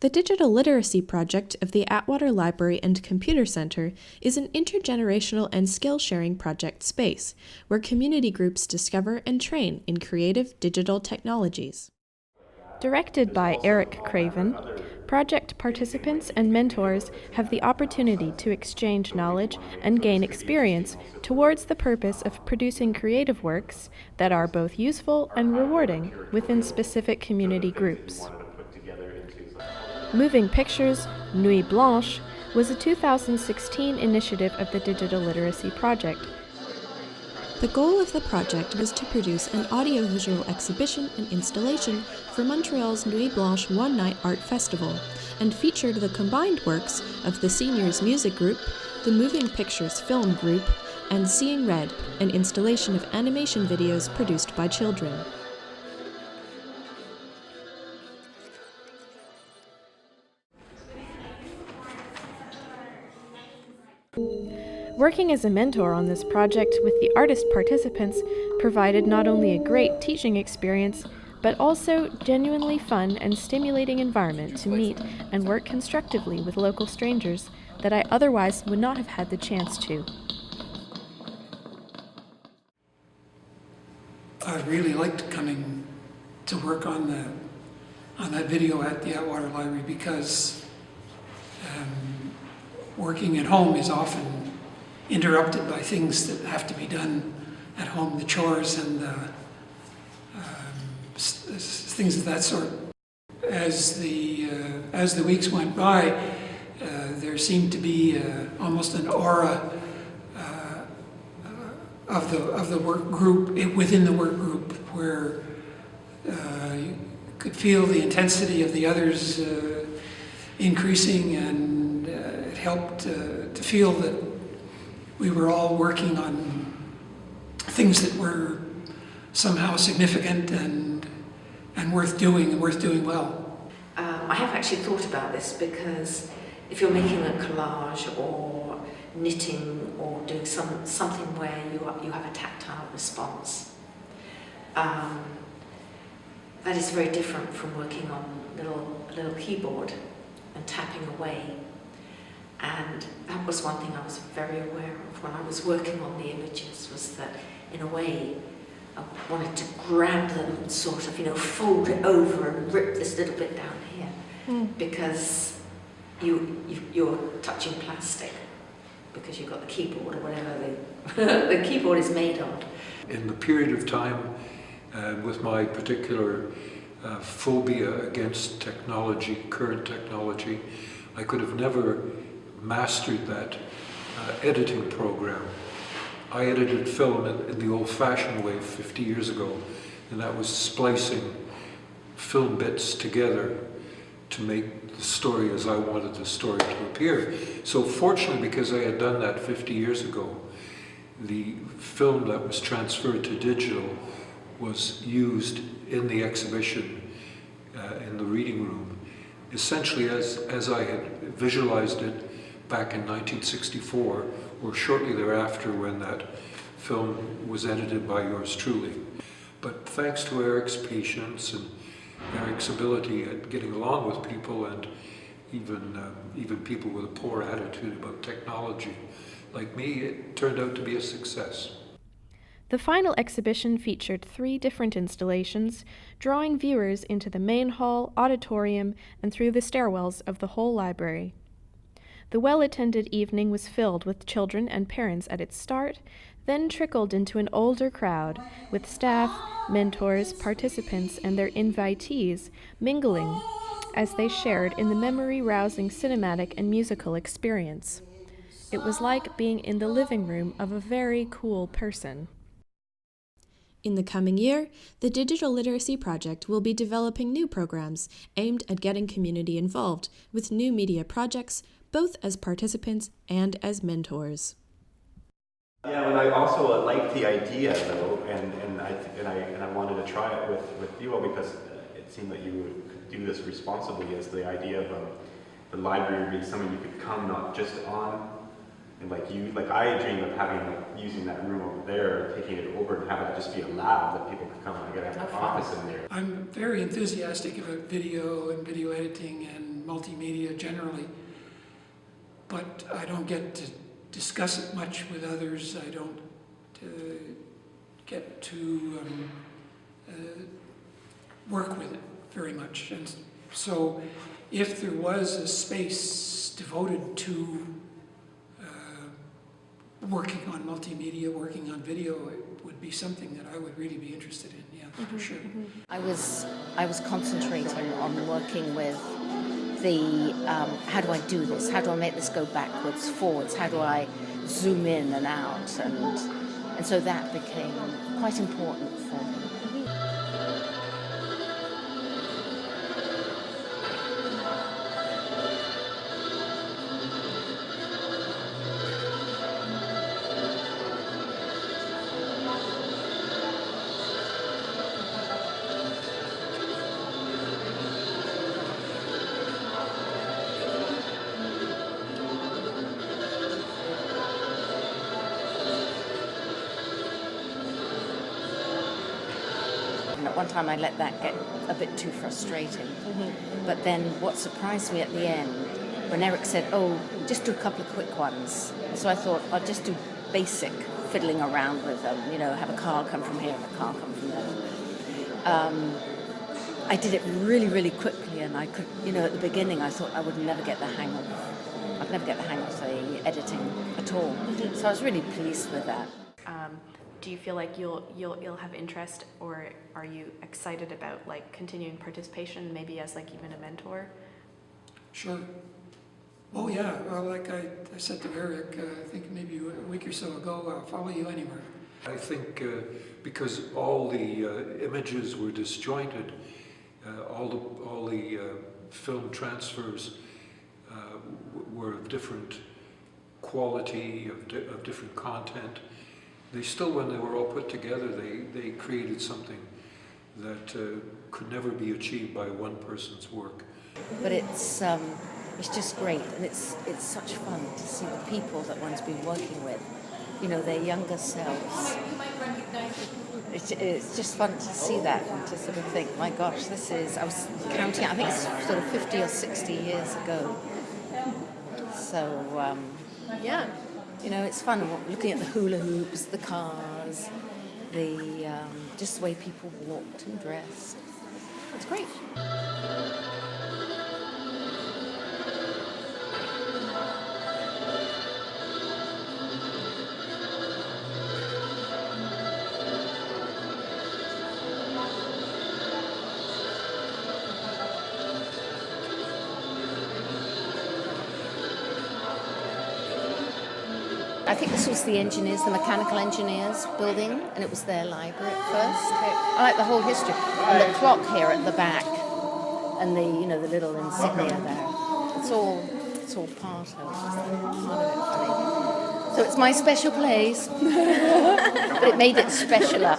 The Digital Literacy Project of the Atwater Library and Computer Center is an intergenerational and skill-sharing project space where community groups discover and train in creative digital technologies. Directed by Eric Craven, project participants and mentors have the opportunity to exchange knowledge and gain experience towards the purpose of producing creative works that are both useful and rewarding within specific community groups. Moving Pictures Nuit Blanche was a 2016 initiative of the Digital Literacy Project. The goal of the project was to produce an audiovisual exhibition and installation for Montreal's Nuit Blanche One Night Art Festival, and featured the combined works of the Seniors Music Group, the Moving Pictures Film Group, and Seeing Red, an installation of animation videos produced by children. Working as a mentor on this project with the artist participants provided not only a great teaching experience, but also genuinely fun and stimulating environment to meet and work constructively with local strangers that I otherwise would not have had the chance to. I really liked coming to work on that video at the Atwater Library because working at home is often interrupted by things that have to be done at home, the chores and things of that sort. As the weeks went by, there seemed to be almost an aura of the work group, within the work group, where you could feel the intensity of the others increasing, and it helped to feel that we were all working on things that were somehow significant and worth doing and worth doing well. I have actually thought about this because if you're making a collage or knitting or doing something where you have a tactile response, that is very different from working on a little keyboard and tapping away. And that was one thing I was very aware of when I was working on the images, was that in a way I wanted to grab them and sort of, fold it over and rip this little bit down here, because you're touching plastic, because you've got the keyboard or whatever the keyboard is made of. In the period of time, with my particular phobia against technology, current technology, I could have never mastered that editing program. I edited film in the old-fashioned way 50 years ago, and that was splicing film bits together to make the story as I wanted the story to appear. So fortunately, because I had done that 50 years ago, the film that was transferred to digital was used in the exhibition in the reading room, essentially as I had visualized it back in 1964, or shortly thereafter when that film was edited by yours truly. But thanks to Eric's patience and Eric's ability at getting along with people, and even people with a poor attitude about technology like me, it turned out to be a success. The final exhibition featured 3 different installations, drawing viewers into the main hall, auditorium, and through the stairwells of the whole library. The well-attended evening was filled with children and parents at its start, then trickled into an older crowd, with staff, mentors, participants, and their invitees mingling as they shared in the memory-rousing cinematic and musical experience. It was like being in the living room of a very cool person. In the coming year, the Digital Literacy Project will be developing new programs aimed at getting community involved with new media projects, both as participants and as mentors. Yeah, and I also liked the idea though, and I wanted to try it with you all, because it seemed that you could do this responsibly, as the idea of the library being something you could come not just on, and I dream of using that room over there, taking it over and having it just be a lab that people could come and get an office in there. I'm very enthusiastic about video and video editing and and multimedia generally, but I don't get to discuss it much with others. I don't get to work with it very much. And so if there was a space devoted to working on multimedia, working on video, it would be something that I would really be interested in, yeah, for sure. I was concentrating on working with the how do I do this? How do I make this go backwards, forwards? How do I zoom in and out? And so that became quite important for me. And at one time I let that get a bit too frustrating. But then what surprised me at the end, when Eric said, oh, just do a couple of quick ones. So I thought, I'll just do basic fiddling around with them, you know, have a car come from here and a car come from there. I did it really, really quickly, and I could, you know, at the beginning I thought I would never get the hang of the editing at all. So I was really pleased with that. Do you feel like you'll have interest, or are you excited about like continuing participation, maybe as like even a mentor? Sure. Oh yeah, well, like I said to Eric, I think maybe a week or so ago, I'll follow you anywhere. I think because all the images were disjointed, all the film transfers were of different quality, of different content. They still, when they were all put together, they created something that could never be achieved by one person's work. But it's just great, and it's such fun to see the people that one's been working with, you know, their younger selves. It's just fun to see that and to sort of think, my gosh, I was counting, I think it's sort of 50 or 60 years ago. So, Yeah. you know, it's fun looking at the hula hoops, the cars, just the way people walked and dressed. It's great. I think this was the engineers, the mechanical engineers building, and it was their library at first. I like the whole history. And the clock here at the back, and the little insignia there. It's all part of it for me. So it's my special place, but it made it specialer.